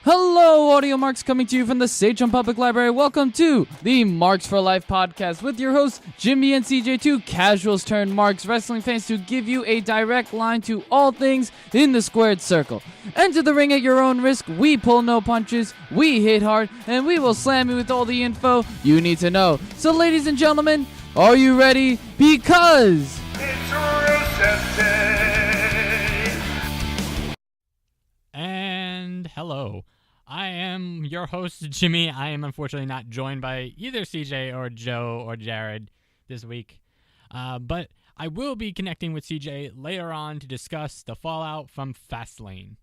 Hello, Audio Marks coming to you from the Sachem Public Library. Welcome to the Marks for Life podcast with your hosts, Jimmy and CJ, two casuals turned Marks wrestling fans to give you a direct line to all things in the squared circle. Enter the ring at your own risk. We pull no punches, we hit hard, and we will slam you with all the info you need to know. So, ladies and gentlemen, are you ready? Because it's Rusev Day! And hello. I am your host, Jimmy. I am unfortunately not joined by either CJ or Joe or Jared this week. But I will be connecting with CJ later on to discuss the fallout from Fastlane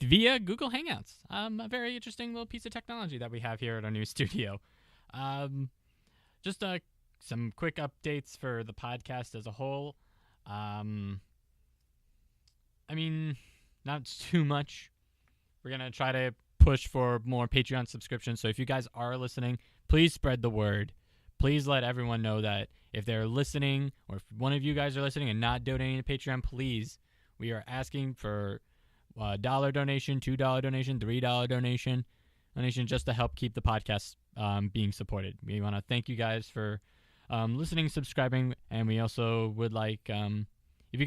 via Google Hangouts. A very interesting little piece of technology that we have here at our new studio. Just some quick updates for the podcast as a whole. Not too much. We're going to try to push for more Patreon subscriptions. So if you guys are listening, please spread the word. Please let everyone know that if they're listening, or if one of you guys are listening and not donating to Patreon, please, we are asking for a $1 donation, $2 donation, $3 donation just to help keep the podcast being supported. We want to thank you guys for listening, subscribing, and we also would like, if you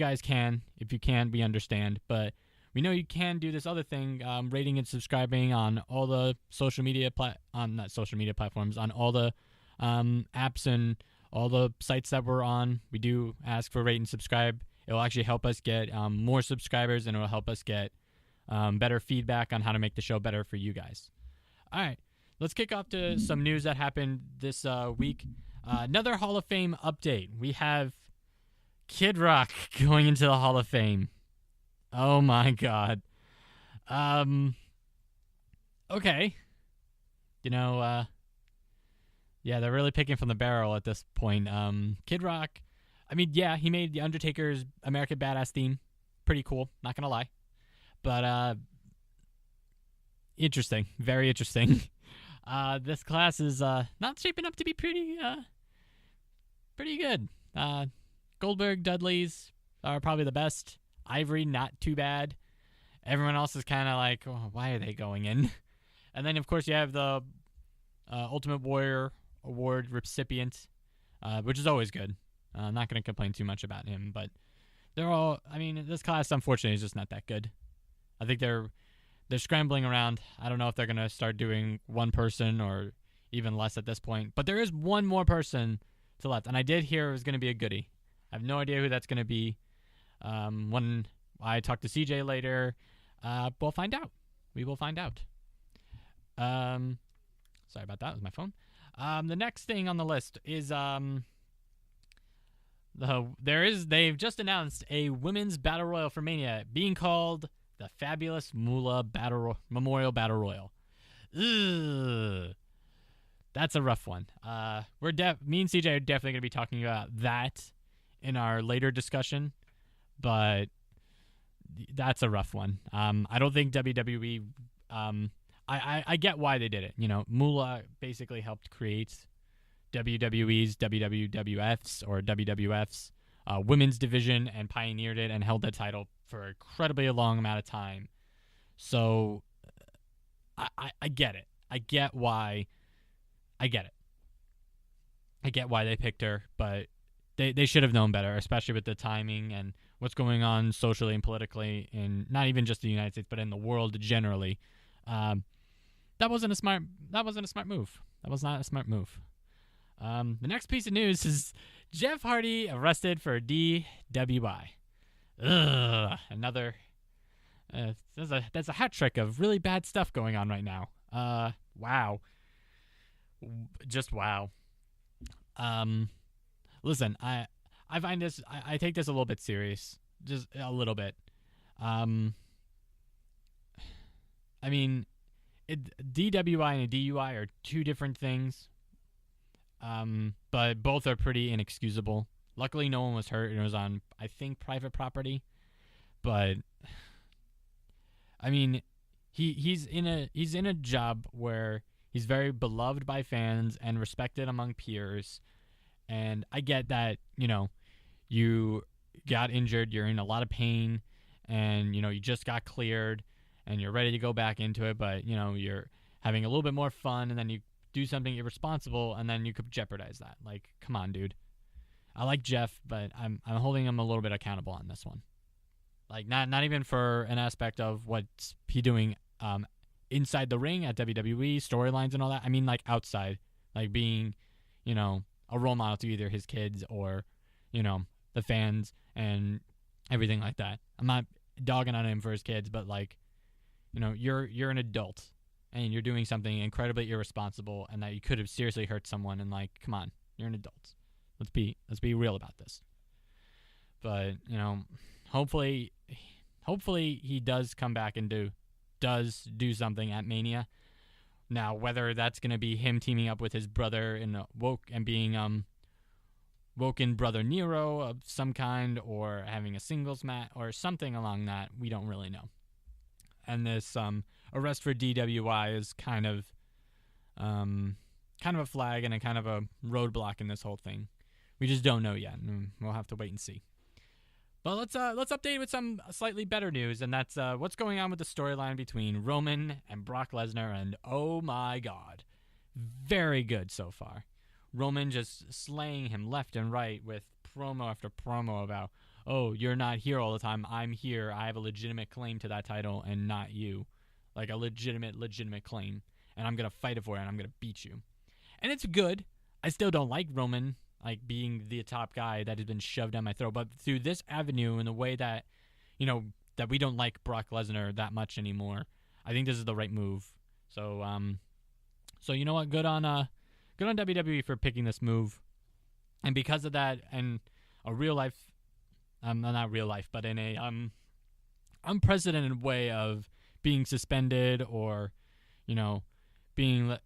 can, we understand, but we know you can do this other thing, rating and subscribing on all the social media platforms, on all the apps and all the sites that we're on. We do ask for rate and subscribe. It will actually help us get more subscribers, and it will help us get better feedback on how to make the show better for you guys. All right, let's kick off to some news that happened this week. Another Hall of Fame update. We have Kid Rock going into the Hall of Fame. Oh my God. Okay. Yeah, they're really picking from the barrel at this point. Kid Rock, he made The Undertaker's American Badass theme. Pretty cool, not gonna lie. But, interesting. Very interesting. This class is, not shaping up to be pretty good. Goldberg, Dudley's are probably the best. Ivory, not too bad. Everyone else is kind of like, oh, why are they going in? And then, of course, you have the Ultimate Warrior Award recipient, which is always good. I'm not going to complain too much about him, but they're all, this class, unfortunately, is just not that good. I think they're scrambling around. I don't know if they're going to start doing one person or even less at this point, but there is one more person to left, and I did hear it was going to be a goodie. I have no idea who that's going to be. When I talk to CJ later, we'll find out. We will find out. Sorry about that. It was my phone. The next thing on the list is they've just announced a women's battle royal for Mania being called the Fabulous Moolah Memorial Battle Royal. Ugh. That's a rough one. Me and CJ are definitely going to be talking about that in our later discussion. But that's a rough one. I don't think WWE. I get why they did it. Moolah basically helped create WWE's WWF's or WWF's women's division and pioneered it and held the title for an incredibly long amount of time. So I get it. I get why. I get it. I get why they picked her, but they should have known better, especially with the timing and what's going on socially and politically in not even just the United States, but in the world generally. That wasn't a smart move. That was not a smart move. The next piece of news is Jeff Hardy arrested for DWI. Ugh, another. That's a hat trick of really bad stuff going on right now. Wow. Just wow. Listen, I find this, I take this a little bit serious. Just a little bit. DWI and a DUI are two different things. But both are pretty inexcusable. Luckily, no one was hurt, and it was on, I think, private property. But, he's in a job where he's very beloved by fans and respected among peers. And I get that, you got injured, you're in a lot of pain, and, you just got cleared, and you're ready to go back into it, but you're having a little bit more fun, and then you do something irresponsible, and then you could jeopardize that. Like, come on, dude. I like Jeff, but I'm holding him a little bit accountable on this one. Like, not even for an aspect of what's he doing inside the ring at WWE, storylines and all that. I mean, like, outside, like being, a role model to either his kids or, the fans and everything like that. I'm not dogging on him for his kids, but like, you're an adult and you're doing something incredibly irresponsible and that you could have seriously hurt someone, and like, come on, you're an adult. Let's be real about this. But, hopefully he does come back and does do something at Mania. Now, whether that's going to be him teaming up with his brother in being Woken Brother Nero of some kind, or having a singles match or something along that, we don't really know. And this arrest for DWI is kind of a flag and a kind of a roadblock in this whole thing. We just don't know yet, and we'll have to wait and see. But let's update with some slightly better news, and that's what's going on with the storyline between Roman and Brock Lesnar, and oh my God, very good so far. Roman just slaying him left and right with promo after promo about, oh, you're not here all the time, I'm here, I have a legitimate claim to that title and not you. Like a legitimate claim, and I'm going to fight it for it, and I'm going to beat you. And it's good. I still don't like Roman like being the top guy that has been shoved down my throat, but through this avenue and the way that, that we don't like Brock Lesnar that much anymore, I think this is the right move. So you know what? Good on WWE for picking this move. And because of that, and a real life, not real life, but in a unprecedented way of being suspended or, being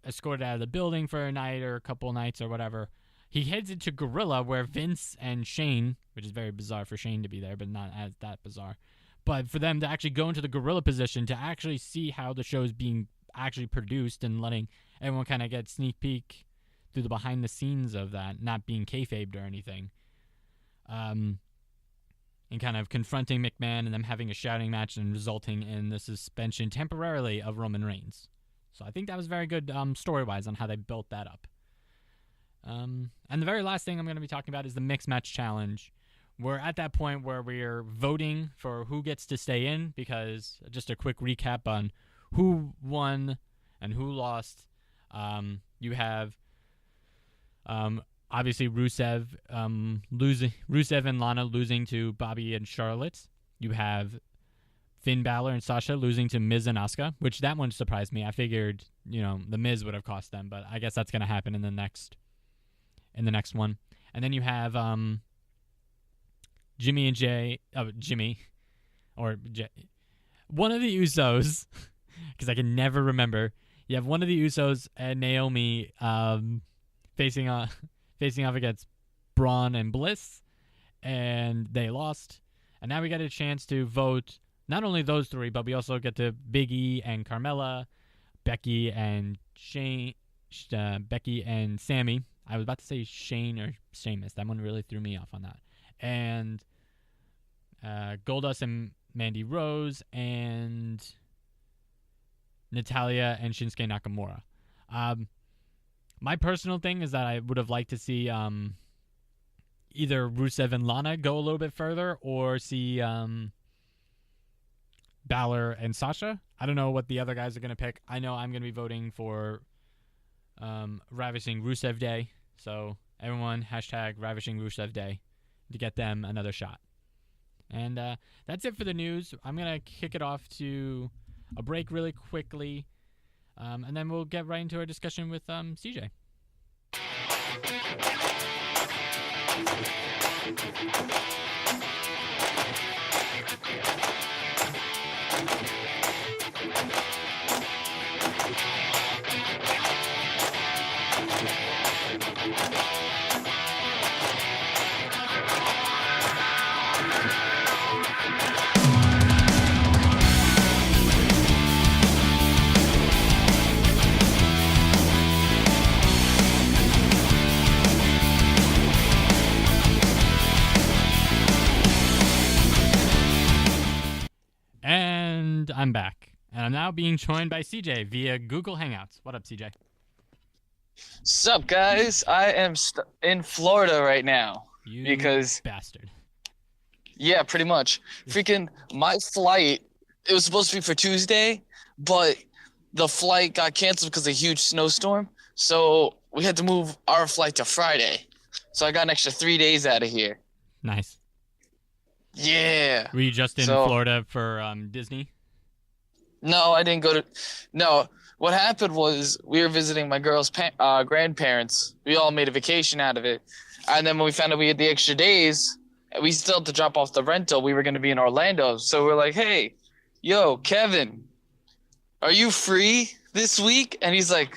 escorted out of the building for a night or a couple nights or whatever, he heads into Gorilla, where Vince and Shane, which is very bizarre for Shane to be there, but not as that bizarre, but for them to actually go into the Gorilla position to actually see how the show is being actually produced and letting everyone kind of get sneak peek through the behind the scenes of that, not being kayfabed or anything. And kind of confronting McMahon and them having a shouting match and resulting in the suspension temporarily of Roman Reigns. So I think that was very good story-wise on how they built that up. And the very last thing I'm going to be talking about is the Mixed Match Challenge. We're at that point where we're voting for who gets to stay in, because just a quick recap on who won and who lost. You have obviously Rusev and Lana losing to Bobby and Charlotte. You have Finn Balor and Sasha losing to Miz and Asuka, which that one surprised me. I figured, the Miz would have cost them, but I guess that's going to happen in the next one. And then you have Jimmy and one of the Usos, because I can never remember. You have one of the Usos and Naomi facing off against Braun and Bliss, and they lost. And now we got a chance to vote not only those three, but we also get to Big E and Carmella, Becky and Sammy. I was about to say Shane or Sheamus. That one really threw me off on that. And Goldust and Mandy Rose, and Natalya and Shinsuke Nakamura. My personal thing is that I would have liked to see either Rusev and Lana go a little bit further, or see Balor and Sasha. I don't know what the other guys are going to pick. I know I'm going to be voting for Ravishing Rusev Day. So everyone, hashtag Ravishing Rusev Day to get them another shot. And that's it for the news. I'm going to kick it off to a break really quickly, and then we'll get right into our discussion with CJ. I'm back, and I'm now being joined by CJ via Google Hangouts. What up, CJ? Sup, guys? I am in Florida right now. You because, bastard. yeah, pretty much. Freaking my flight, it was supposed to be for Tuesday, but the flight got canceled because of a huge snowstorm. So we had to move our flight to Friday. So I got an extra 3 days out of here. Nice. Yeah. Were you just in Florida for Disney? No, I didn't go to. No, what happened was we were visiting my girl's grandparents. We all made a vacation out of it. And then when we found out we had the extra days, we still had to drop off the rental. We were going to be in Orlando. So we're like, hey, yo, Kevin, are you free this week? And he's like,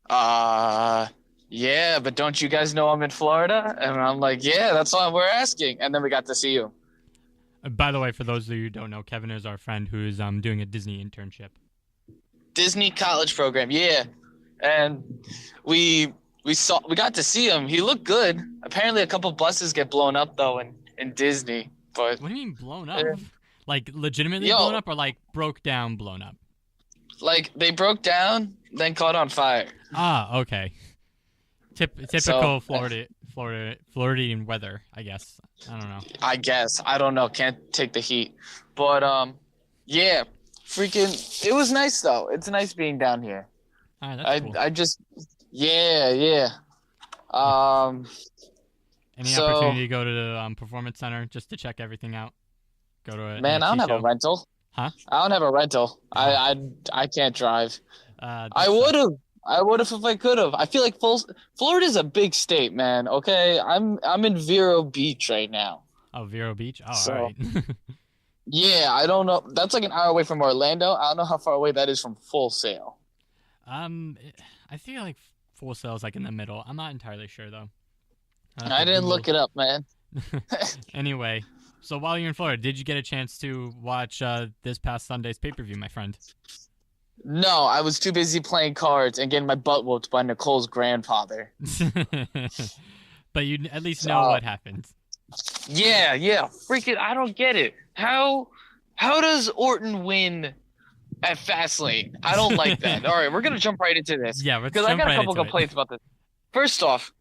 yeah, but don't you guys know I'm in Florida? And I'm like, yeah, that's why we're asking. And then we got to see you. By the way, for those of you who don't know, Kevin is our friend who's doing a Disney internship. Disney college program, yeah. And we got to see him. He looked good. Apparently a couple buses get blown up though in Disney. But what do you mean blown up? Like legitimately blown up or like broke down blown up? Like they broke down, then caught on fire. Ah, okay. Typical Floridian weather, I guess. I don't know. I guess. I don't know. Can't take the heat. But yeah. Freaking it was nice though. It's nice being down here. All right, that's cool. I just yeah. Any opportunity to go to the performance center just to check everything out? Go to a man, I don't have a rental. Huh? I don't have a rental. I can't drive. I would have if I could have. I feel like Florida's a big state, man. Okay, I'm in Vero Beach right now. Oh, Vero Beach. Oh, So, all right. Yeah, I don't know. That's like an hour away from Orlando. I don't know how far away that is from Full Sail. I feel like Full Sail is like in the middle. I'm not entirely sure though. I didn't look it up, man. Anyway, so while you're in Florida, did you get a chance to watch this past Sunday's pay-per-view, my friend? No, I was too busy playing cards and getting my butt whooped by Nicole's grandfather. But you at least know what happened. Yeah. Freaking, I don't get it. How does Orton win at Fastlane? I don't like that. All right, we're gonna jump right into this. Yeah, because I got a couple complaints about this. First off,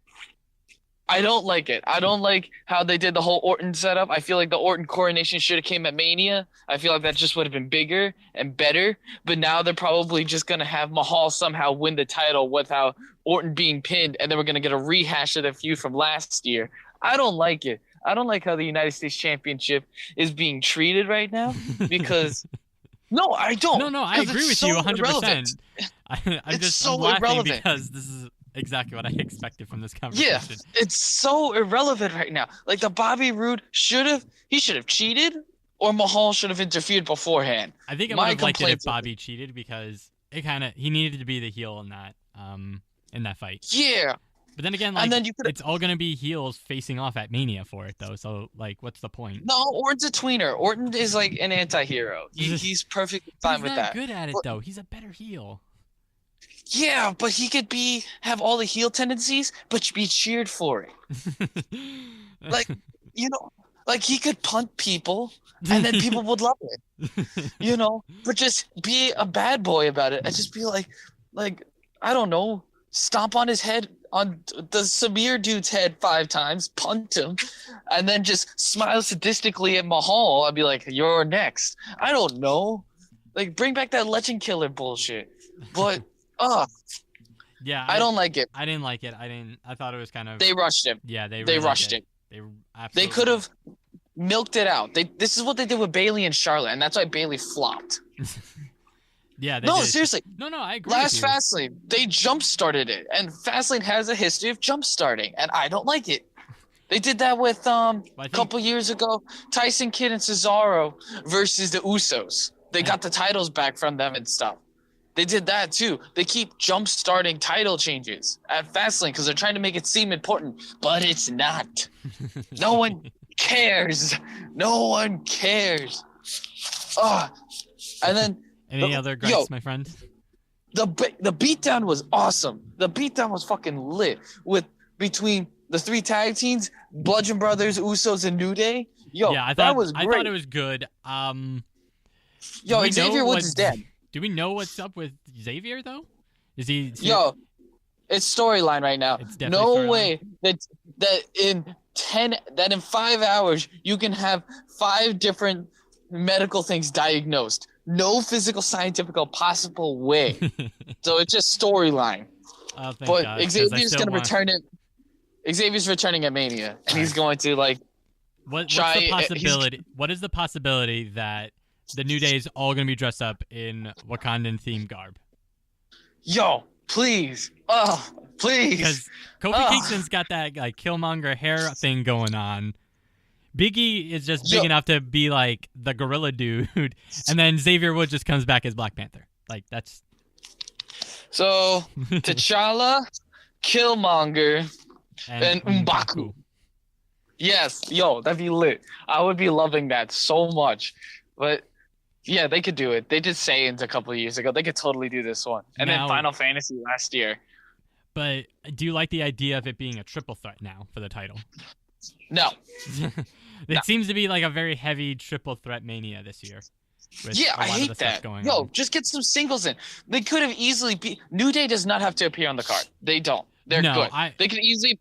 I don't like it. I don't like how they did the whole Orton setup. I feel like the Orton coronation should have came at Mania. I feel like that just would have been bigger and better. But now they're probably just gonna have Mahal somehow win the title without Orton being pinned, and then we're gonna get a rehash of the feud from last year. I don't like it. I don't like how the United States Championship is being treated right now because no, I don't. No, I agree with you 100%. I'm just so laughing irrelevant because this is exactly what I expected from this conversation. Yeah, it's so irrelevant right now. Like the Bobby Roode should have cheated, or Mahal should have interfered beforehand. I think I would have liked it if Bobby cheated because he needed to be the heel in that fight. Yeah. But then again, it's all going to be heels facing off at Mania for it, though. So, what's the point? No, Orton's a tweener. Orton is like an anti-hero. He's perfectly fine with that. He's not good at it, though. He's a better heel. Yeah, but he could have all the heel tendencies, but be cheered for it. Like he could punt people, and then people would love it. But just be a bad boy about it, and just be like, I don't know, stomp on his head. On the Samir dude's head 5 times, punt him, and then just smile sadistically at Mahal. I'd be like, you're next. I don't know. Like, bring back that Legend Killer bullshit. But, yeah, I don't like it. I didn't like it. I thought it was kind of... They rushed him. Yeah, they rushed it. They could have milked it out. This is what they did with Bayley and Charlotte, and that's why Bayley flopped. Yeah. Seriously. No, I agree. Last Fastlane, they jump-started it, and Fastlane has a history of jump-starting, and I don't like it. They did that with a couple years ago, Tyson Kidd and Cesaro versus the Usos. They got the titles back from them and stuff. They did that too. They keep jump-starting title changes at Fastlane because they're trying to make it seem important, but it's not. No one cares. No one cares. And then. Any other gripes, my friend? The beatdown was awesome. The beatdown was fucking lit between the 3 tag teams, Bludgeon Brothers, Usos, and New Day. Yeah, I thought it was good. Yo, we know Xavier Woods what- is dead. Do we know what's up with Xavier though? Is he? Yo, it's storyline right now. It's definitely No storyline. way that in 5 hours you can have 5 different medical things diagnosed. No physical scientific possible way. So it's just storyline. Oh, thank But God, 'cause I Xavier's still gonna want- return it. Xavier's returning at Mania, and he's going to like What's try- the he's- possibility? What is the possibility that the New Day is all going to be dressed up in Wakandan themed garb? yo, please. Oh, please. Because Kofi Ugh. Kingston's got that like Killmonger hair thing going on. Biggie is just big Yo. enough to be like the gorilla dude, and then Xavier Woods just comes back as Black Panther. Like that's So T'Challa, Killmonger, and M'Baku. Yes, yo, that'd be lit. I would be loving that so much. But yeah, they could do it. They did Saiyans a couple of years ago. They could totally do this one. And Now- then Final Fantasy last year. But do you like the idea of it being a triple threat now for the title? No. It seems to be like a very heavy triple threat Mania this year. with Yeah, a I lot of the hate stuff that. going Yo, on. just get some singles in. They could have easily be New Day does not have to appear on the card. They don't. They're No, good. I- They could easily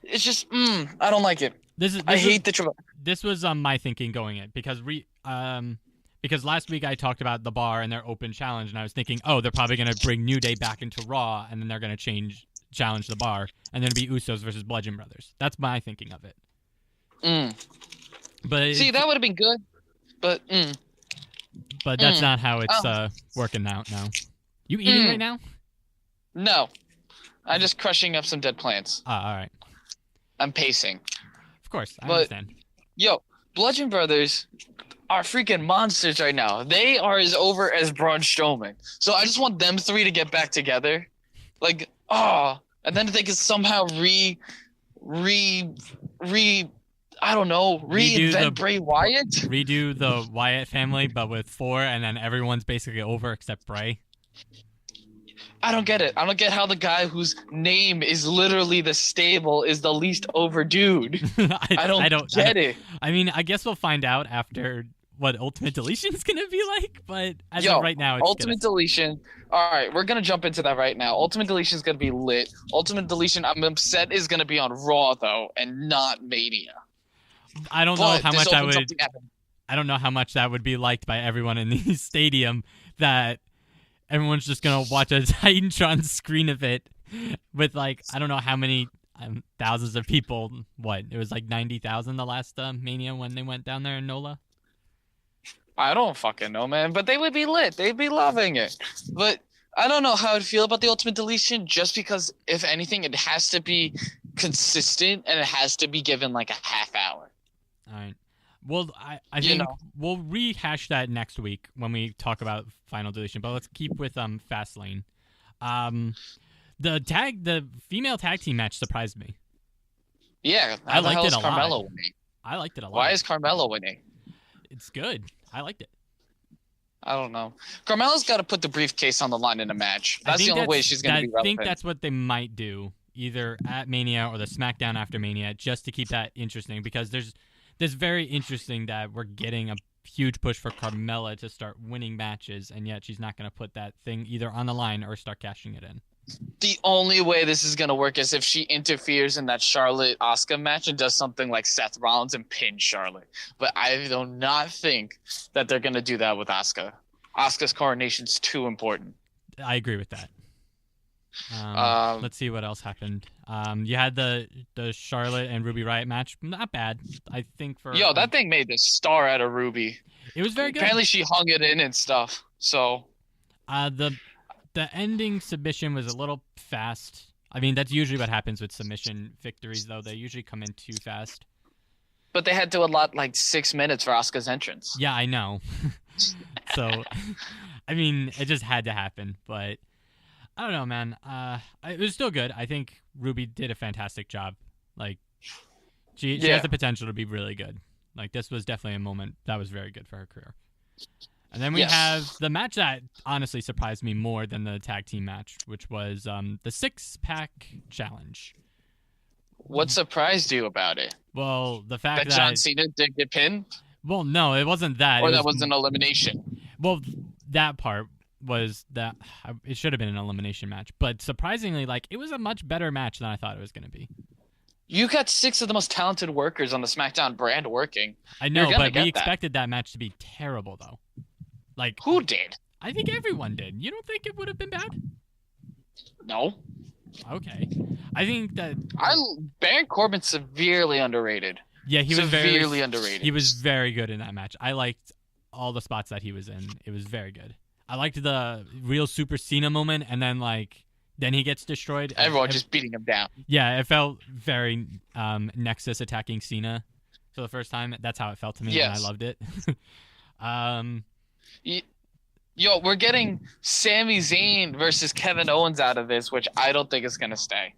it's just I don't like it. This I is hate the triple. this was my thinking going in because because last week I talked about the bar and their open challenge, and I was thinking, oh, they're probably gonna bring New Day back into Raw, and then they're gonna challenge the bar, and then it'd be Usos versus Bludgeon Brothers. That's my thinking of it. But See, that would have been good. But but that's not how it's Oh. working out now. You eating right now? no. I'm just crushing up some dead plants. All right. I'm pacing. Of course, I But- understand. Yo, Bludgeon Brothers are freaking monsters right now. They are as over as Braun Strowman. So I just want them 3 to get back together. Like, and then they could somehow I don't know, Redo reinvent the- Bray Wyatt. Redo the Wyatt family, but with 4, and then everyone's basically over except Bray. I don't get it. I don't get how the guy whose name is literally the stable is the least over dude. I don't get it. I mean, I guess we'll find out after what Ultimate Deletion is gonna be like, but as Yo, of right now, it's Ultimate Deletion. All right, we're gonna jump into that right now. Ultimate Deletion is gonna be lit. Ultimate Deletion, I'm upset, is gonna be on Raw though, and not Mania. I don't know But how this much I opens up would. the avenue. I don't know how much that would be liked by everyone in the stadium. That everyone's just gonna watch a Titantron screen of it with like I don't know how many thousands of people. What it was like 90,000 the last Mania when they went down there in NOLA. I don't fucking know, man. But they would be lit. They'd be loving it. But I don't know how I'd feel about the Ultimate Deletion, just because if anything, it has to be consistent and it has to be given like a half hour. All right. Well, I You think know. we'll rehash that next week when we talk about Final Deletion. But let's keep with Fastlane. The female tag team match surprised me. Yeah, I how the liked hell it is a lot. Carmelo winning? I liked it a lot. Why is Carmelo winning? It's good. I liked it. I don't know. Carmelo's got to put the briefcase on the line in a match. I That's the think only way that's- she's going to be I think relevant. that's what they might do, either at Mania or the SmackDown after Mania, just to keep that interesting. Because there's very interesting that we're getting a huge push for Carmella to start winning matches, and yet she's not going to put that thing either on the line or start cashing it in. The only way this is going to work is if she interferes in that Charlotte-Asuka match and does something like Seth Rollins and pin Charlotte. But I do not think that they're going to do that with Asuka. Asuka's coronation's too important. I agree with that. Um, Let's see what else happened. You had the Charlotte and Ruby Riott match. Not bad, I think. For Yo, that thing made the star out of Ruby. it was very good. Apparently she hung it in and stuff. So, The ending submission was a little fast. I mean, that's usually what happens with submission victories, though. They usually come in too fast. but they had to allot like 6 minutes for Asuka's entrance. Yeah, I know. So, I mean, it just had to happen. But I don't know, man. It was still good. I think Ruby did a fantastic job. Like, she has the potential to be really good. Like, this was definitely a moment that was very good for her career. And then we Yes. have the match that honestly surprised me more than the tag team match, which was the 6-pack challenge. What surprised you about it? Well, the fact That John Cena did get pinned? well, no, it wasn't that. Or It that was was an elimination? Well, that part was that it should have been an elimination match, but surprisingly, like it was a much better match than I thought it was going to be. You got 6 of the most talented workers on the SmackDown brand working. I know, You're gonna but get we that. expected that match to be terrible, though. Like, Who did? I think everyone did. You don't think it would have been bad? No. Okay, I think that Baron Corbin's severely underrated. yeah, he was Severely underrated. He was very good in that match. I liked all the spots that he was in. It was very good. I liked the real Super Cena moment, and then he gets destroyed. Everyone just beating him down. Yeah, it felt very Nexus attacking Cena for the first time. That's how it felt to me, and I Yes. loved it. Yo, we're getting Sami Zayn versus Kevin Owens out of this, which I don't think is going to stay.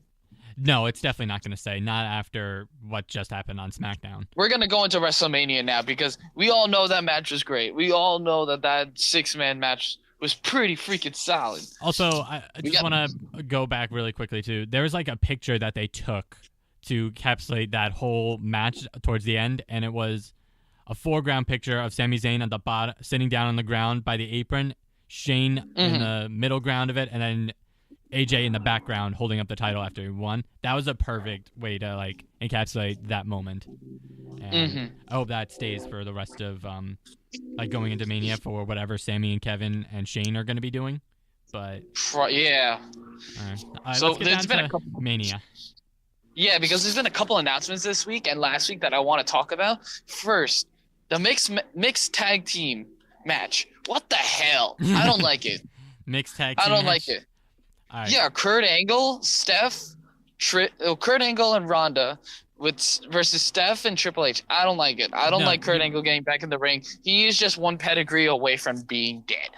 No, it's definitely not going to stay. Not after what just happened on SmackDown. We're going to go into WrestleMania now because we all know that match was great. We all know that 6-man match was pretty freaking solid. Also, I just want to go back really quickly, too. There was like a picture that they took to encapsulate that whole match towards the end, and it was a foreground picture of Sami Zayn at the bottom, sitting down on the ground by the apron, Shane in the middle ground of it, and then AJ in the background holding up the title after he won. That was a perfect way to like encapsulate that moment. And I hope that stays for the rest of like going into Mania for whatever Sammy and Kevin and Shane are going to be doing. But Yeah. all right, So let's get there's down been a to couple- Mania. Yeah, because there's been a couple announcements this week and last week that I want to talk about. First, the mixed tag team match. What the hell? I don't like it. Mixed tag I team don't match. like it. All right. Yeah, Kurt Angle, Kurt Angle and Ronda versus Steph and Triple H. I don't like it. I don't No, like Kurt you- Angle getting back in the ring. He is just one pedigree away from being dead.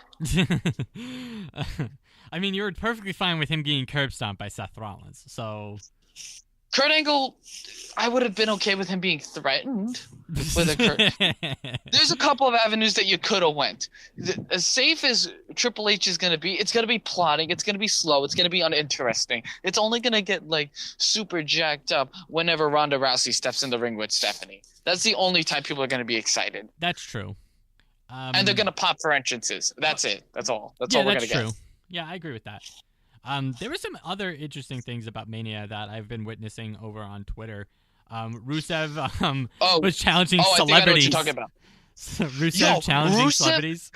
I mean, you were perfectly fine with him getting curb stomped by Seth Rollins. So Kurt Angle, I would have been okay with him being threatened with a Kurt. There's a couple of avenues that you could have went. As safe as Triple H is going to be, it's going to be plotting. It's going to be slow. It's going to be uninteresting. It's only going to get like super jacked up whenever Ronda Rousey steps in the ring with Stephanie. That's the only time people are going to be excited. That's true. And they're going to pop for entrances. That's it. That's all. That's all we're going to that's true. get. Yeah, I agree with that. There were some other interesting things about Mania that I've been witnessing over on Twitter. Rusev was challenging I think I know what celebrities. you're talking about. Rusev challenging celebrities.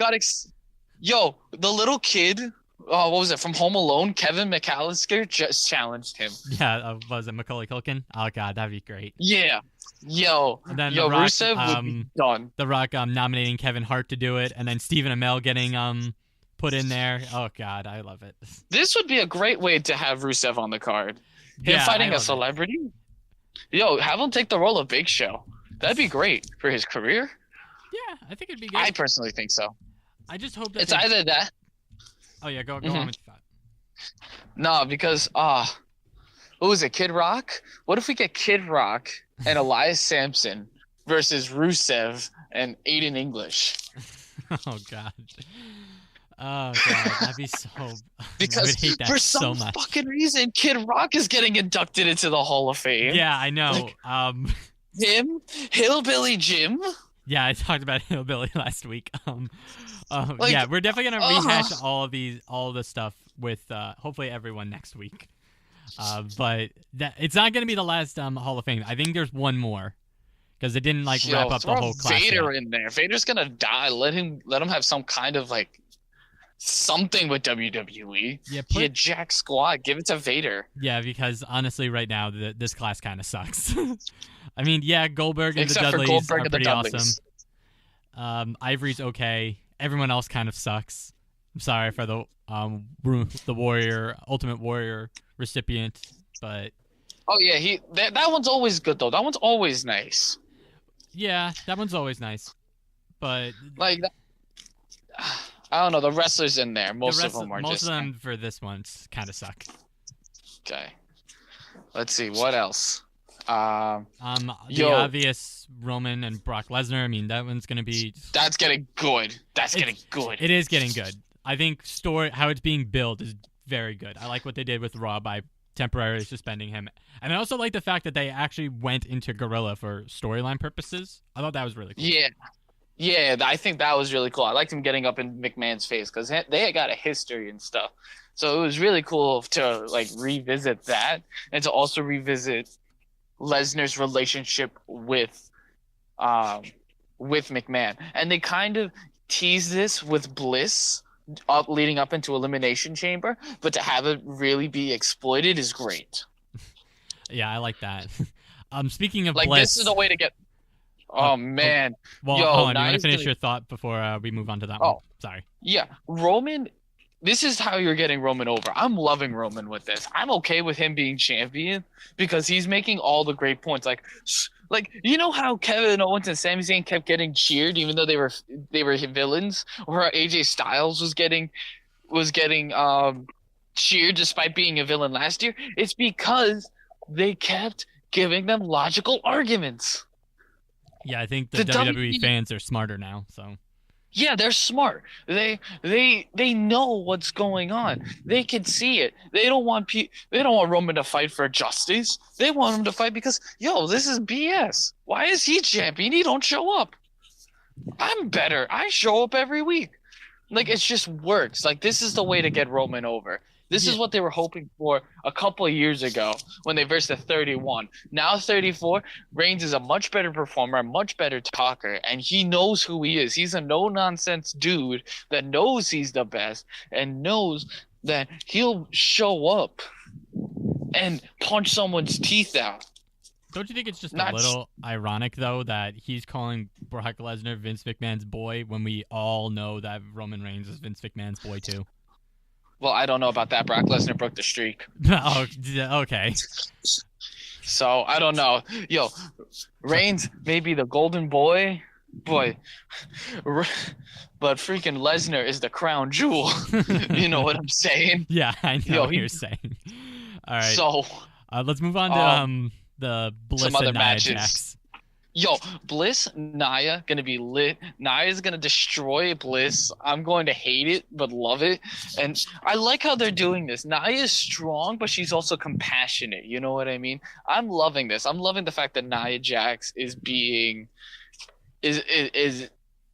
Yo, the little kid, what was it, from Home Alone, Kevin McAllister just challenged him. Yeah, was it Macaulay Culkin? Oh god, that'd be great. Yeah. Yo, And then yo, The Rock, Rusev would be done. The Rock nominating Kevin Hart to do it, and then Stephen Amell getting put in there. Oh god, I love it. This would be a great way to have Rusev on the card. Him Yeah, fighting I a love it. celebrity? Yo, have him take the role of Big Show. That'd be great for his career. Yeah, I think it'd be good. I personally think so. I just hope that It's either that. Oh yeah, go on with your thought. No, because who was it? Kid Rock? What if we get Kid Rock and Elias Sampson versus Rusev and Aiden English? Oh god. Oh god, that'd be so. I Because would hate that for so some much. fucking reason, Kid Rock is getting inducted into the Hall of Fame. Yeah, I know. Like- Him, Hillbilly Jim. Yeah, I talked about Hillbilly last week. Like, Yeah, we're definitely gonna rehash all the stuff with hopefully everyone next week. But it's not gonna be the last Hall of Fame. I think there's one more because it didn't wrap up the throw whole class. Vader yet. in there. Vader's gonna die. Let him have some kind of like something with WWE. Yeah, He had Jack Squad. Give it to Vader. Yeah, because honestly, right now this class kind of sucks. I mean, yeah, Goldberg and Except the for Dudleys Goldberg are and the pretty Dudleys. awesome. Ivory's okay. Everyone else kind of sucks. I'm sorry for the Ultimate Warrior recipient, but Oh yeah, that one's always good though. That one's always nice. yeah, that one's always nice. But Like, I don't know. The wrestlers in there, most of them are most just of them for this one kind of suck. okay. Let's see what else. The Yo. obvious Roman and Brock Lesnar. I mean, that one's gonna be. That's getting good. That's It's- getting good. It is getting good. I think how it's being built is very good. I like what they did with Raw by temporarily suspending him, and I also like the fact that they actually went into Gorilla for storyline purposes. I thought that was really cool. Yeah. Yeah, I think that was really cool. I liked him getting up in McMahon's face because they had got a history and stuff. So it was really cool to like revisit that and to also revisit Lesnar's relationship um with McMahon. And they kind of tease this with Bliss up leading up into Elimination Chamber, but to have it really be exploited is great. Yeah, I like that. Speaking of Like Bliss, this is the way to get. Oh man. well, Yo, hold on. You want Nia's to finish gonna- your thought before we move on to that one? Oh. Sorry. Yeah, Roman. This is how you're getting Roman over. I'm loving Roman with this. I'm okay with him being champion because he's making all the great points. Like you know how Kevin Owens and Sami Zayn kept getting cheered even though they were villains, or how AJ Styles was getting cheered despite being a villain last year. It's because they kept giving them logical arguments. Yeah, I think the The WWE WWE fans are smarter now. So Yeah, they're smart. They know what's going on. They can see it. They don't want Roman to fight for justice. They want him to fight because this is BS. Why is he champion? He don't show up. I'm better. I show up every week. Like it just works. Like this is the way to get Roman over. This is Yeah. what they were hoping for a couple of years ago when they versed the 31. Now 34, Reigns is a much better performer, a much better talker, and he knows who he is. He's a no-nonsense dude that knows he's the best and knows that he'll show up and punch someone's teeth out. don't you think it's just Not- a little ironic though that he's calling Brock Lesnar Vince McMahon's boy when we all know that Roman Reigns is Vince McMahon's boy too? Well, I don't know about that. Brock Lesnar broke the streak. Oh, okay. So I don't know. Reigns may be the golden boy, but freaking Lesnar is the crown jewel. You know what I'm saying? Yeah, I know Yo, what he- you're saying. All right, So, let's move on to the Bliss some other and Nia matches. Jax. Bliss, Nia, gonna be lit. Nia's gonna destroy Bliss. I'm going to hate it, but love it. And I like how they're doing this. Nia is strong, but she's also compassionate. You know what I mean? I'm loving this. I'm loving the fact that Nia Jax is being is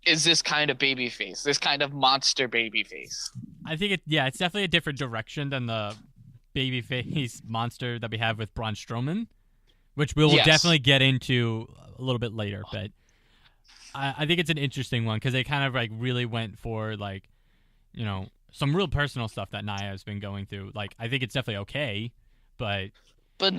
this kind of baby face, this kind of monster baby face. I think it's definitely a different direction than the babyface monster that we have with Braun Strowman, which we'll Yes. definitely get into a little bit later. But I think it's an interesting one because they kind of like really went for like, some real personal stuff that Nia has been going through. Like I think it's definitely okay, but But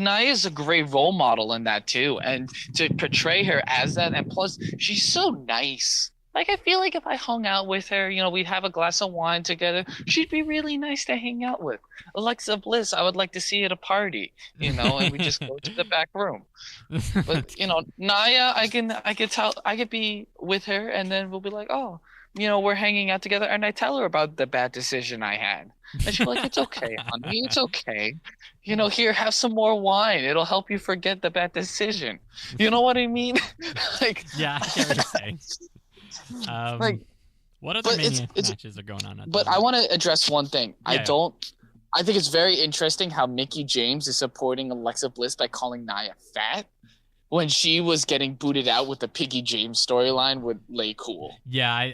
Nia is a great role model in that too, and to portray her as that, and plus she's so nice. Like I feel like if I hung out with her, we'd have a glass of wine together. She'd be really nice to hang out with. Alexa Bliss, I would like to see at a party, and we just go to the back room. But Nia, I could be with her, and then we'll be like, oh, we're hanging out together, and I tell her about the bad decision I had, and she's like, it's okay, honey, it's okay. Here, have some more wine. It'll help you forget the bad decision. You know what I mean? Like, yeah, I get what you're saying. Like, what other but Mania it's- matches are going on? At but the I moment? want to address one thing. Yeah. I think it's very interesting how Mickey James is supporting Alexa Bliss by calling Nia fat when she was getting booted out with the Piggy James storyline with Lay Cool. Yeah,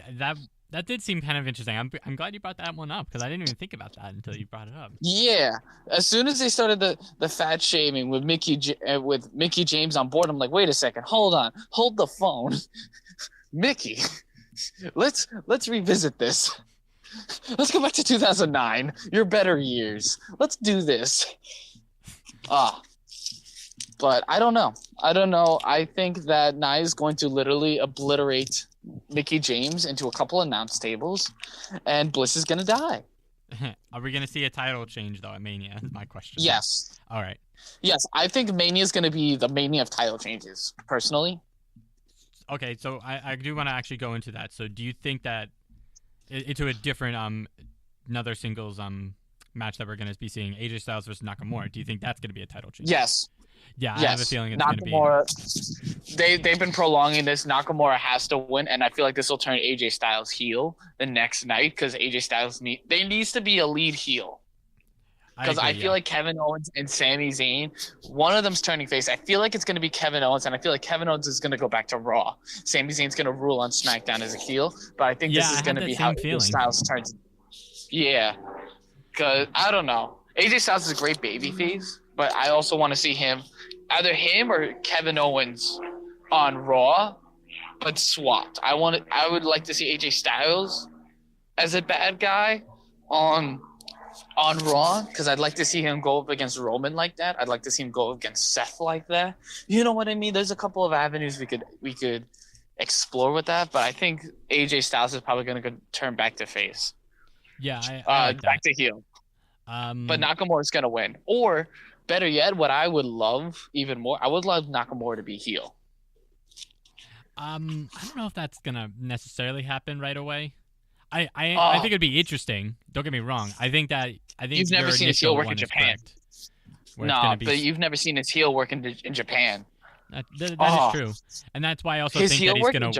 that did seem kind of interesting. I'm glad you brought that one up because I didn't even think about that until you brought it up. Yeah, as soon as they started the fat shaming with Mickey James on board, I'm like, wait a second, hold on, hold the phone, Mickey. Let's revisit this. Let's go back to 2009. Your better years. Let's do this. But I don't know. I think that Nia is going to literally obliterate Mickey James into a couple of announce tables, and Bliss is going to die. Are we gonna see a title change though at Mania? Is my question. Yes. All right. Yes, I think Mania is going to be the Mania of title changes, personally. Okay, so I do want to actually go into that. So do you think that into a different another singles match that we're gonna be seeing, AJ Styles versus Nakamura? Do you think that's gonna be a title change? Yes. Yeah, Yes. I have a feeling it's gonna be. Nakamura, they've been prolonging this. Nakamura has to win, and I feel like this will turn AJ Styles heel the next night because AJ Styles needs to be a lead heel. Because I feel like Kevin Owens and Sami Zayn, one of them's turning face. I feel like it's going to be Kevin Owens, and I feel like Kevin Owens is going to go back to Raw. Sami Zayn's going to rule on SmackDown as a heel, but I think this is going to be how AJ Styles turns. Yeah, because I don't know. AJ Styles is a great babyface, but I also want to see either him or Kevin Owens on Raw, but swapped. I would like to see AJ Styles as a bad guy on Raw, because I'd like to see him go up against Roman like that. I'd like to see him go up against Seth like that. You know what I mean? There's a couple of avenues we could explore with that, but I think AJ Styles is probably going to turn back to face. Yeah, I like back that. to heel. But Nakamura's going to win. Or better yet, what I would love even more, I would love Nakamura to be heel. I don't know if that's gonna necessarily happen right away. I think it'd be interesting. Don't get me wrong. I think you've never seen his heel work in Japan. No, but you've never seen his heel work in Japan. That is true, and that's why I also think that he's gonna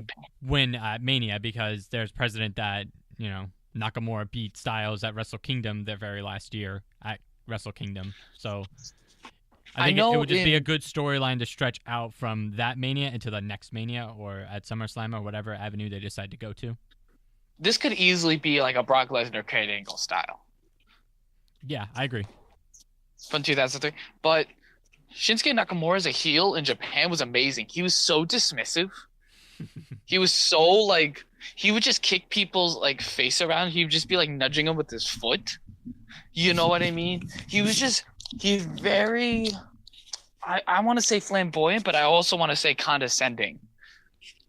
win at Mania, because there's precedent that Nakamura beat Styles at Wrestle Kingdom their very last year at Wrestle Kingdom. So I think it would just be a good storyline to stretch out from that Mania into the next Mania, or at SummerSlam, or whatever avenue they decide to go to. This could easily be like a Brock Lesnar Kurt Angle style. Yeah, I agree. From 2003. But Shinsuke Nakamura as a heel in Japan was amazing. He was so dismissive. He was so he would just kick people's face around. He would just be nudging them with his foot. You know what I mean? He's very, I want to say flamboyant, but I also want to say condescending.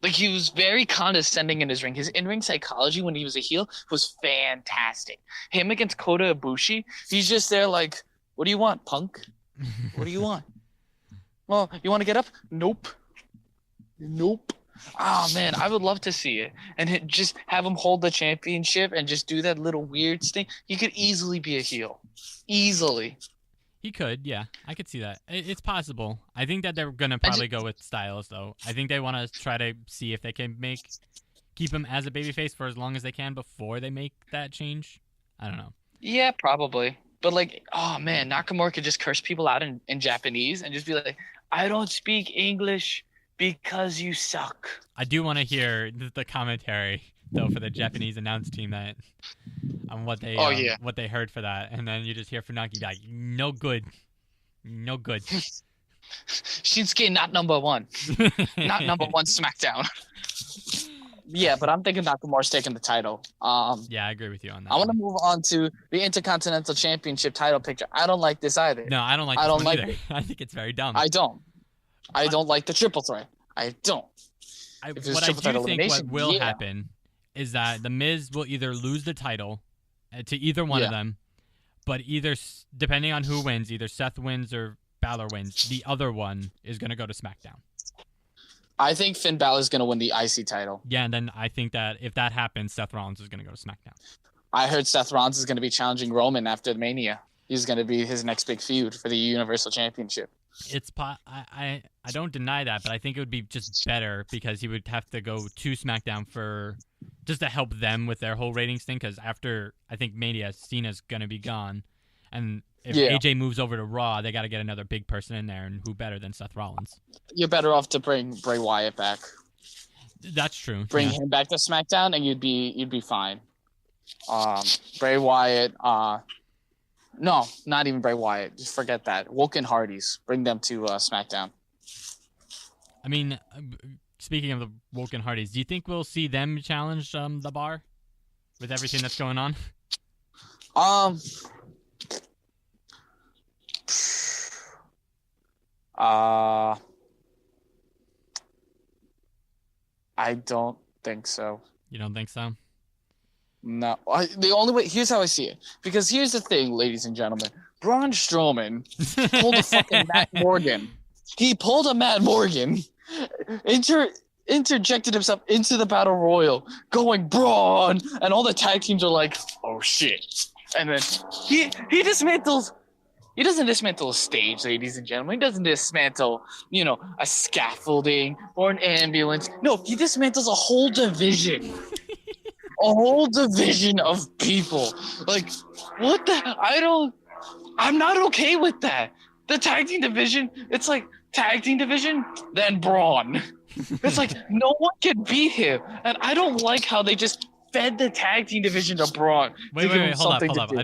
He was very condescending in his ring. His in-ring psychology when he was a heel was fantastic. Him against Kota Ibushi, he's just there what do you want, punk? What do you want? Well, you want to get up? Nope. Oh, man, I would love to see it. And just have him hold the championship and just do that little weird thing. He could easily be a heel. Easily. He could, yeah. I could see that. It's possible. I think that they're going to probably go with Styles, though. I think they want to try to see if they can keep him as a babyface for as long as they can before they make that change. I don't know. Yeah, probably. But, oh, man, Nakamura could just curse people out in Japanese and just be like, I don't speak English because you suck. I do want to hear the commentary, though, for the Japanese announce team on what they heard for that, and then you just hear Funaki like, no good. Shinsuke not number one, not number one SmackDown. Yeah, but I'm thinking Nakamura's taking the title. Yeah, I agree with you on that. I want to move on to the Intercontinental Championship title picture. I don't like this either. No, I don't like. I don't like it. I think it's very dumb. I don't like the triple threat. I don't. What I do think what will happen is that The Miz will either lose the title to either one of them, but depending on who wins, either Seth wins or Balor wins, the other one is going to go to SmackDown. I think Finn Balor is going to win the IC title. Yeah, and then I think that if that happens, Seth Rollins is going to go to SmackDown. I heard Seth Rollins is going to be challenging Roman after Mania. He's going to be his next big feud for the Universal Championship. I don't deny that, but I think it would be just better because he would have to go to SmackDown just to help them with their whole ratings thing. Because after I think Mania, Cena's gonna be gone, and if AJ moves over to Raw, they got to get another big person in there, and who better than Seth Rollins? You're better off to bring Bray Wyatt back. That's true. Bring him back to SmackDown, and you'd be fine. Bray Wyatt. No, not even Bray Wyatt. Just forget that. Woken Hardys. Bring them to SmackDown. I mean, speaking of the Woken Hardys, do you think we'll see them challenge the Bar with everything that's going on? I don't think so. You don't think so? No, the only way. Here's how I see it. Because here's the thing, ladies and gentlemen. Braun Strowman pulled a fucking Matt Morgan. He pulled a Matt Morgan, interjected himself into the Battle Royal, going Braun, and all the tag teams are like, oh shit. And then he dismantles. He doesn't dismantle a stage, ladies and gentlemen. He doesn't dismantle, a scaffolding or an ambulance. No, he dismantles a whole division. A whole division of people. What the? I'm not okay with that. The tag team division, it's like tag team division, then Braun. It's like no one can beat him, and I don't like how they just fed the tag team division to Braun. Wait, to give him hold something up. to do. I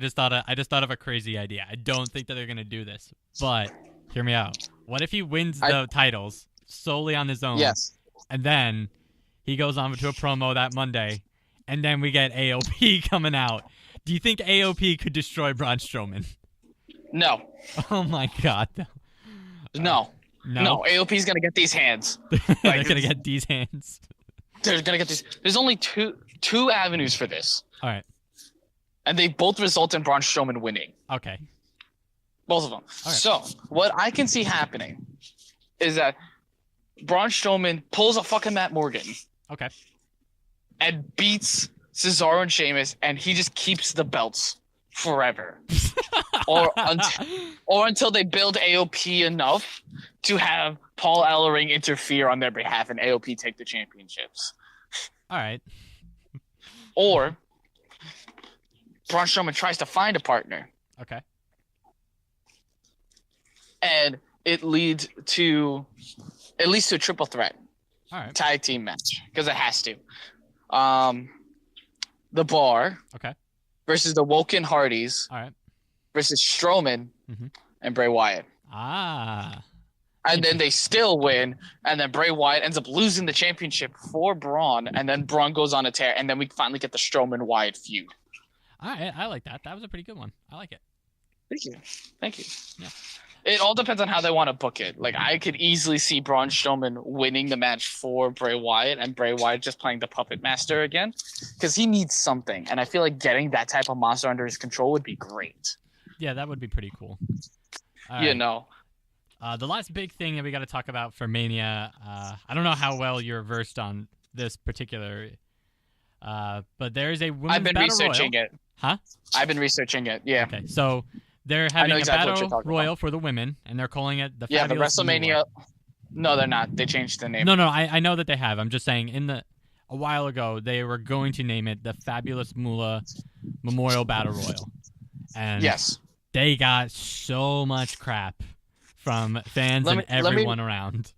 just thought of a crazy idea. I don't think that they're gonna do this, but hear me out. What if he wins the titles solely on his own? Yes. And then he goes on to a promo that Monday, and then we get AOP coming out. Do you think AOP could destroy Braun Strowman? No. Oh my God. No. No. No. AOP's gonna get these hands. They're gonna get these hands. They're gonna get these. There's only two avenues for this, All right. and they both result in Braun Strowman winning. Okay. Both of them. right. So what I can see happening is that Braun Strowman pulls a fucking Matt Morgan Okay. and beats Cesaro and Sheamus, and he just keeps the belts forever, or until they build AOP enough to have Paul Ellering interfere on their behalf and AOP take the championships, All right. or Braun Strowman tries to find a partner, Okay. and it leads to a triple threat All right. tag team match because it has to. The Bar Okay. versus the Woken Hardys All right. versus Strowman Mhm. and Bray Wyatt. Ah. And then they still win, and then Bray Wyatt ends up losing the championship for Braun, and then Braun goes on a tear, and then we finally get the Strowman Wyatt feud. All right. I like that. That was a pretty good one. I like it. Thank you. Yeah. It all depends on how they want to book it. Like, I could easily see Braun Strowman winning the match for Bray Wyatt, and Bray Wyatt just playing the puppet master again, because he needs something, and I feel like getting that type of monster under his control would be great. Yeah, that would be pretty cool. All You right. know. The last big thing that we got to talk about for Mania, I don't know how well you're versed on this particular, but there is a women's I've been battle researching royal. it. Huh? I've been researching it. Yeah. Okay, so they're I having know a exactly what you're battle talking royal for the women, and they're calling it the Yeah, the Fabulous WrestleMania. Moolah. No, they're not. They changed the name. No, I know that they have. I'm just saying, a while ago they were going to name it the Fabulous Moolah Memorial Battle Royal, and Yes. they got so much crap from fans Let and me- let me- everyone around.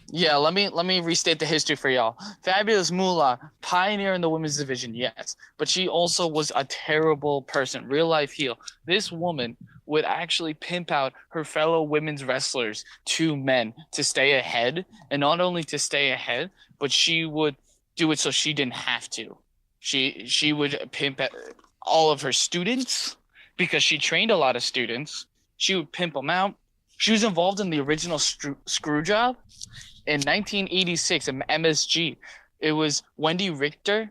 Yeah, let me restate the history for y'all. Fabulous Moolah, pioneer in the women's division, yes, but she also was a terrible person, real life heel. This woman would actually pimp out her fellow women's wrestlers to men to stay ahead, and not only to stay ahead, but she would do it so she didn't have to. She would pimp all of her students because she trained a lot of students. She would pimp them out. She was involved in the original screw job. In 1986, in MSG, it was Wendy Richter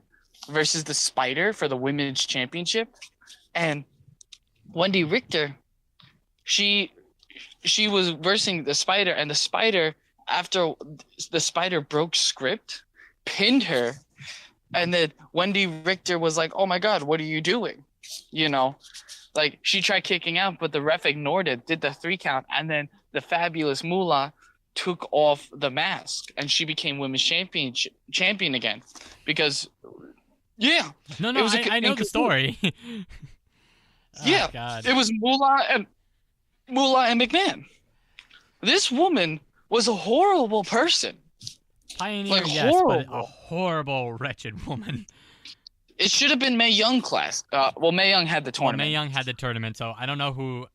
versus the Spider for the women's championship, and Wendy Richter, she was versing the Spider, and the Spider, after the Spider broke script, pinned her, and then Wendy Richter was like, "Oh my God, what are you doing?" You know, like she tried kicking out, but the ref ignored it, did the 3 count, and then the Fabulous Moolah took off the mask, and she became women's champion again, because No, it was I know the story. Yeah, God. it was Moolah and McMahon. This woman was a horrible person. Pioneer, like, yes, but a horrible. horrible, wretched woman. It should have been Mae Young class. Well, Mae Young had the Well, tournament. Mae Young had the tournament, so I don't know who.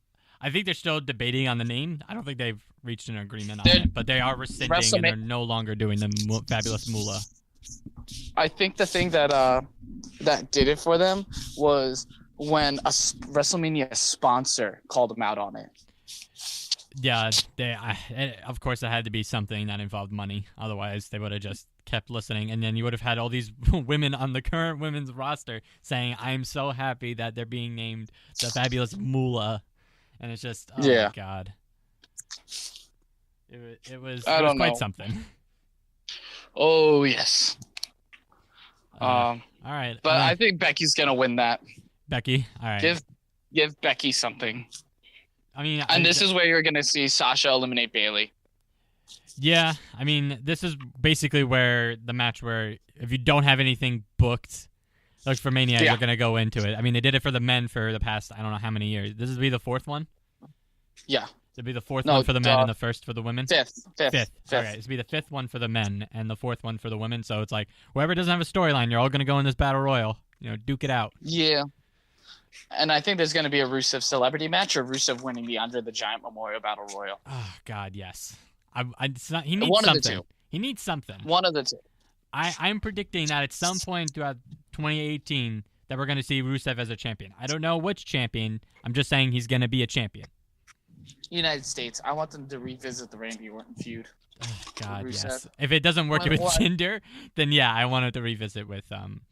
I think they're still debating on the name. I don't think they've reached an agreement on They're- it, but they are rescinding and they're no longer doing the Fabulous Moolah. I think the thing that did it for them was when a WrestleMania sponsor called them out on it. Yeah, of course, it had to be something that involved money. Otherwise, they would have just kept listening, and then you would have had all these women on the current women's roster saying, "I'm so happy that they're being named the Fabulous Moolah," and it's just, oh Yeah. my God, it was I don't quite know. something. Oh yes. All right, But I think Becky's gonna win that. Becky, all right. Give Becky something. I mean, And this is where you're gonna see Sasha eliminate Bailey. yeah. I mean, this is basically where the match where if you don't have anything booked, like for Mania, Yeah. you're gonna go into it. I mean, they did it for the men for the past I don't know how many years. This will be the 4th one. Yeah. It'd be the fourth No, one for the men and the first for the women. Fifth. Okay, it'd be the fifth one for the men and the fourth one for the women. So it's like whoever doesn't have a storyline, you're all gonna go in this battle royal. Duke it out. Yeah. And I think there's going to be a Rusev celebrity match or Rusev winning the Andre the Giant Memorial Battle Royal. Oh God, yes. He needs One of the something. two. He needs something. One of the two. I'm predicting that at some point throughout 2018 that we're going to see Rusev as a champion. I don't know which champion. I'm just saying he's going to be a champion. United States. I want them to revisit the Randy Orton feud. Oh, God, Rusev. yes. If it doesn't work with What? Jinder, then yeah, I want it to revisit with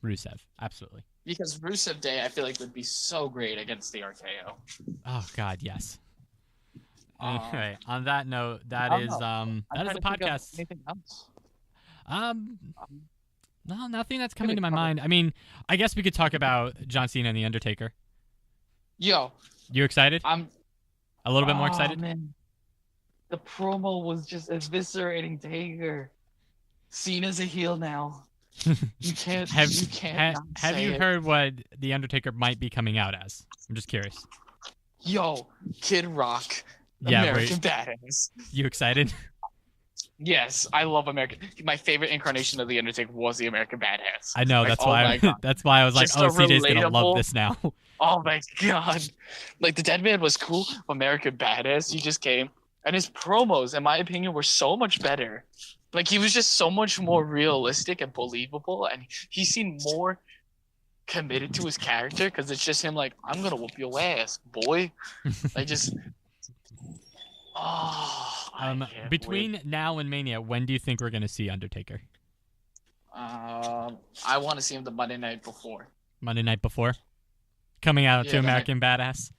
Rusev. Absolutely. Because Rusev Day, I feel like, would be so great against the RKO. Oh God, yes. Anyway, on that note, that I is don't that is the podcast. Anything else? No, nothing that's coming to my mind. I mean, I guess we could talk about John Cena and The Undertaker. Yo, You excited? I'm A little bit more excited? Man. The promo was just eviscerating Taker. Cena's a heel now. You can't. Have you can't. not have say you it. heard what The Undertaker might be coming out as? I'm just curious. Yo, Kid Rock, Yeah, American Badass. You excited? Yes, I love American. My favorite incarnation of the Undertaker was the American Badass. I know, Like, that's oh why my God. that's why I was like, Just oh, a CJ's gonna love relatable- this now. Oh my God! Like the Dead Man was cool. American Badass, he just came, and his promos, in my opinion, were so much better. Like he was just so much more realistic and believable, and he seemed more committed to his character because it's just him like, I'm gonna whoop your ass, boy. Like just. Oh, I can't wait. Between now and Mania, when do you think we're gonna see Undertaker? I want to see him the Monday night before. Monday night before? Coming out Yeah, to the night- American Badass?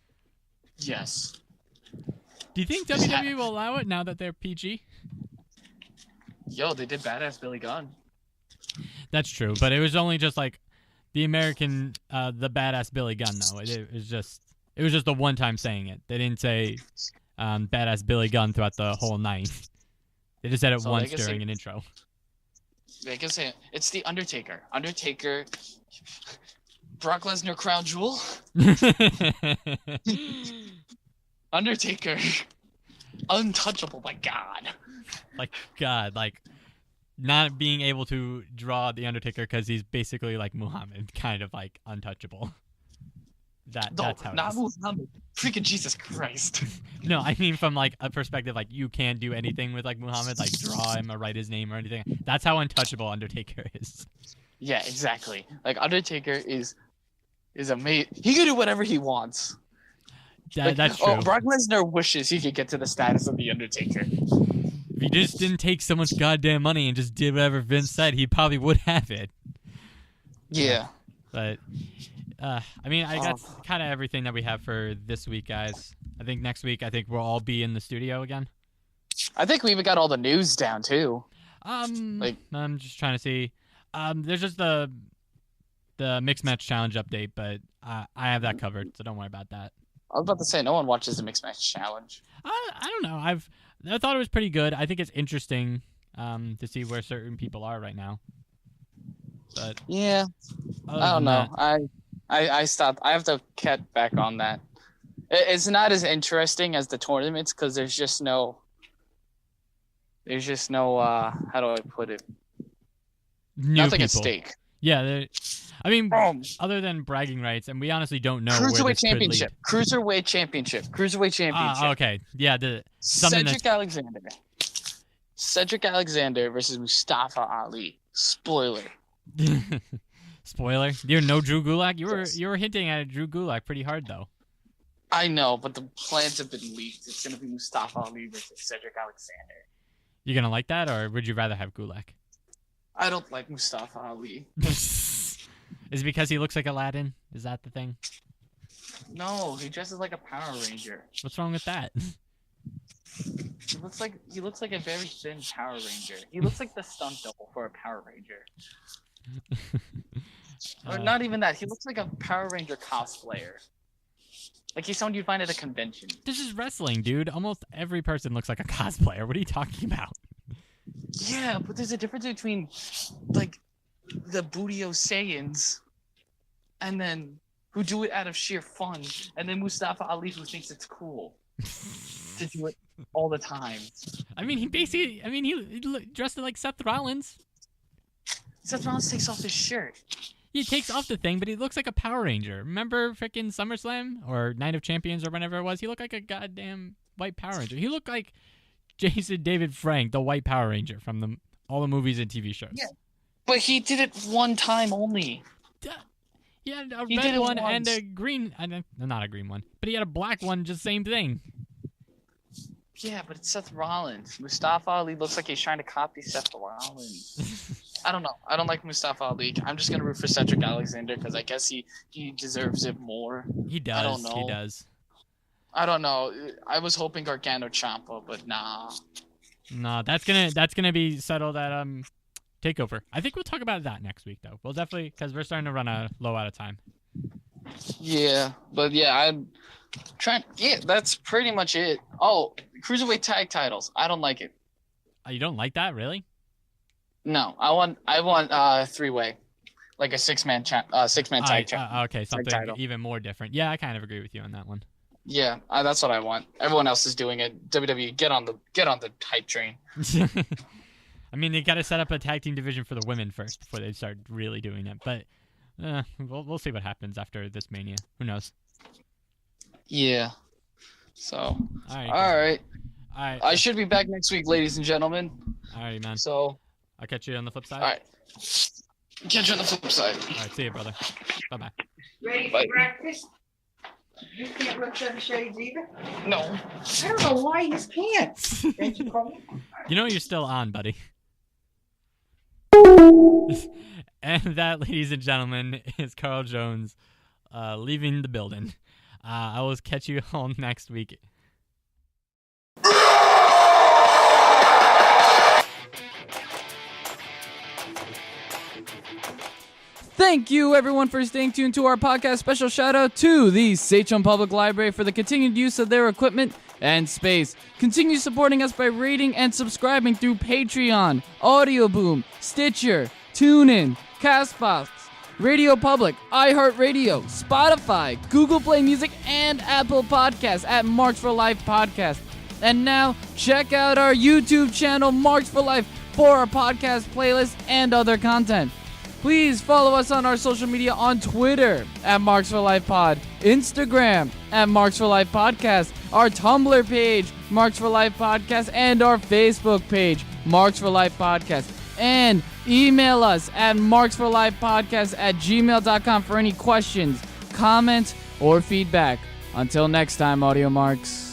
Yes. Do you think Just WWE will allow it now that they're PG? Yo, they did Badass Billy Gunn. That's true, but it was only just like the American, the Badass Billy Gunn, though. It was just the one time saying it. They didn't say Badass Billy Gunn throughout the whole night. They just said it So once they can during say- an intro. They can say it's the Undertaker. Undertaker. Brock Lesnar crown jewel. Undertaker. Untouchable by God. Like God, like not being able to draw the Undertaker because he's basically like Muhammad, kind of like untouchable. That's how it not is. Muhammad. Freaking Jesus Christ. No, I mean from like a perspective like you can't do anything with like Muhammad, like draw him or write his name or anything. That's how untouchable Undertaker is. Yeah, exactly. Like Undertaker is amazing. He can do whatever he wants. That's true. Oh, Brock Lesnar wishes he could get to the status of the Undertaker. If he just didn't take so much goddamn money and just did whatever Vince said, he probably would have it. Yeah. But I mean, that's kind of everything that we have for this week, guys. I think next week, we'll all be in the studio again. I think we even got all the news down too. I'm just trying to see. There's just the mixed match challenge update, but I have that covered, so don't worry about that. I was about to say no one watches the mixed match challenge. I don't know. I thought it was pretty good. I think it's interesting to see where certain people are right now. But Yeah. other I don't than know. that- I stopped. I have to get back on that. It's not as interesting as the tournaments because there's just no. How do I put it? new Nothing at people. stake. Yeah, I mean, Boom. other than bragging rights, and we honestly don't know where Cruiserweight this could lead. championship. Cruiserweight championship. Okay. Yeah, something Cedric Alexander. Cedric Alexander versus Mustafa Ali. Spoiler. Spoiler. You're no Drew Gulak. Yes. You were hinting at Drew Gulak pretty hard though. I know, but the plans have been leaked. It's gonna be Mustafa Ali versus Cedric Alexander. You gonna like that, or would you rather have Gulak? I don't like Mustafa Ali. Is it because he looks like Aladdin? Is that the thing? No, he dresses like a Power Ranger. What's wrong with that? He looks like a very thin Power Ranger. He looks like the stunt double for a Power Ranger. Or not even that. He looks like a Power Ranger cosplayer. Like he's someone you'd find at a convention. This is wrestling, dude. Almost every person looks like a cosplayer. What are you talking about? Yeah, but there's a difference between like the Budio Saiyans and then who do it out of sheer fun, and then Mustafa Ali who thinks it's cool. to do it all the time. I mean, he dressed like Seth Rollins. Seth Rollins takes off his shirt. He takes off the thing, but he looks like a Power Ranger. Remember freaking SummerSlam or Night of Champions or whenever it was? He looked like a goddamn white Power Ranger. He looked like Jason David Frank, the white Power Ranger from all the movies and TV shows. Yeah, but he did it one time only. He had a He red did it one and once. a green, not a green one, but he had a black one, just same thing. Yeah, but it's Seth Rollins. Mustafa Ali looks like he's trying to copy Seth Rollins. I don't know. I don't like Mustafa Ali. I'm just gonna root for Cedric Alexander because I guess he deserves it more. He does. I don't know. He does. I don't know. I was hoping Gargano Ciampa, but nah. No, that's gonna be settled at Takeover. I think we'll talk about that next week though. We'll definitely, because we're starting to run low out of time. Yeah, but yeah, I'm trying. Yeah, that's pretty much it. Oh, cruiserweight tag titles. I don't like it. Oh, you don't like that, really? No, I want three-way, like a six-man tag Okay, something title. even more different. Yeah, I kind of agree with you on that one. Yeah, that's what I want. Everyone else is doing it. WWE, get on the hype train. I mean, they got to set up a tag team division for the women first before they start really doing it. But we'll see what happens after this Mania. Who knows? Yeah. So. All right. All right. All right. I should be back next week, ladies and gentlemen. All right, man. So. I'll catch you on the flip side. All right. Catch you on the flip side. All right. See you, brother. Bye-bye. Ready Bye. for breakfast? You can't look 7 shades either? No. I don't know why you can't. Can't you call me? You know you're still on, buddy. And that, ladies and gentlemen, is Carl Jones leaving the building. I will catch you all next week. Thank you, everyone, for staying tuned to our podcast. Special shout out to the Sachem Public Library for the continued use of their equipment and space. Continue supporting us by rating and subscribing through Patreon, Audio Boom, Stitcher, TuneIn, Castbox, Radio Public, iHeartRadio, Spotify, Google Play Music, and Apple Podcasts at Marks for Life Podcast. And now, check out our YouTube channel, Marks for Life, for our podcast playlist and other content. Please follow us on our social media on Twitter at Marks for Life Pod, Instagram at Marks for Life Podcast, our Tumblr page, Marks for Life Podcast, and our Facebook page, Marks for Life Podcast. And email us at marksforlifepodcast@gmail.com for any questions, comments, or feedback. Until next time, Audio Marks.